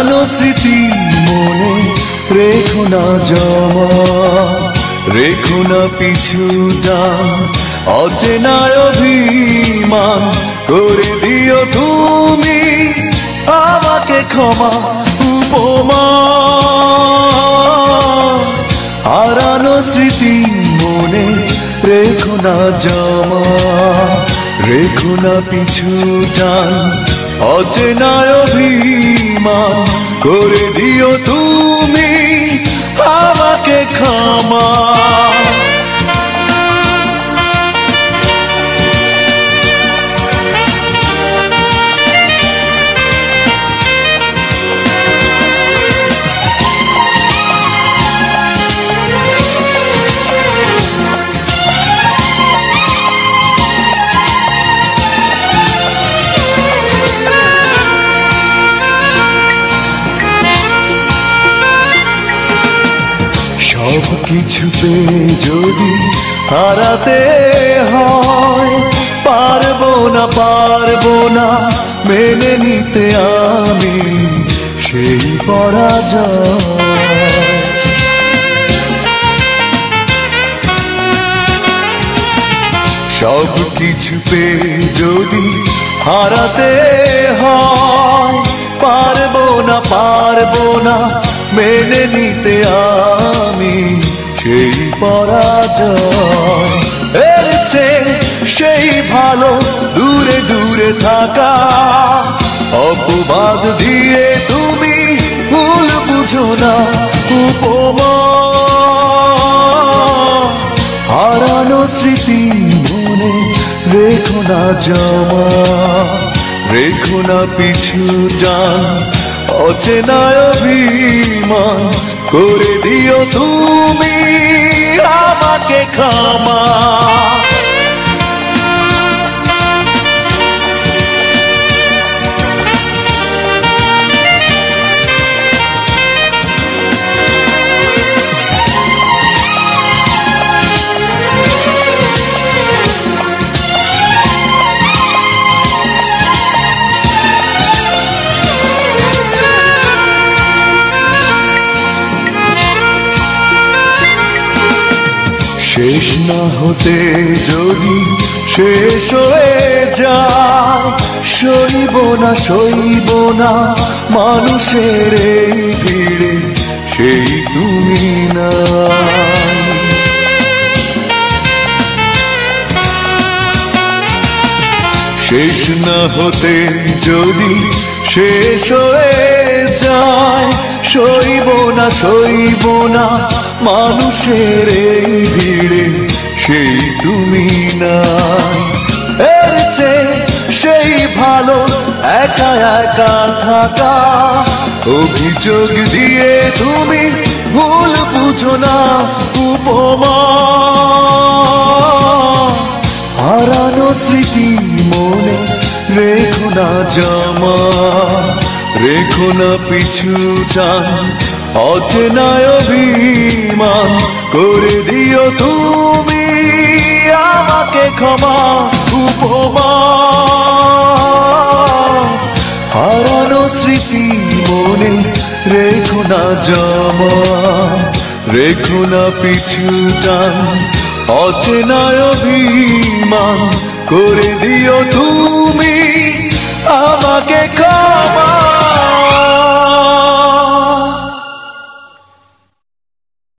হারানো স্মৃতি মনে রেখো না জমা, রেখো না পিছুটা, অচেনা অভিমান করে দিও তুমি আমাকে ক্ষমা উপমা। হারানো স্মৃতি মনে রেখো না জমা, রেখো না পিছুটা, অচেনা অভিমান করে দিও তুমি আমাকে ক্ষমা। সব কিছু পেয়ে যদি হারাতে হয়, পারবো না মেনে নিতে আমি সেই পরাজয়। সব কিছু পেয়ে যদি হারাতে হয়, পারবো না মেনে নিতে আমি সেই পরাজয়। এর চেয়ে সেই ভালো দূরে দূরে থাকা, অপবাদ দিয়ে তুমি ভুল বুঝো না উপমা। হারানো স্মৃতি মনে রেখো না জমা, রেখো না পিছুটা, অচেনা অভিমান করে দিও তুমি আমাকে ক্ষমা। শেষ না হতে যদি শেষ হয়ে যায়, সইব না মানুষের এই ভিড়ে সেই তুমি নাই। শেষ না হতে যদি শেষ হয়ে যায়, সইব না মানুষের এই ভিড়ে সেই তুমি নাই। এর চেয়ে সেই ভালো একা একা থাকা, অভিযোগ দিয়ে তুমি ভুল বুঝো না উপমা। হারানো স্মৃতি মনে রেখো না জমা, রেখো না পিছুটা, অচেনা অভিমান করে দিও তুমি আমাকে ক্ষমা উপমা। হারানো স্মৃতি মনে রেখো না জমা, রেখো না পিছুটা, অচেনা অভিমান করে দিও তুমি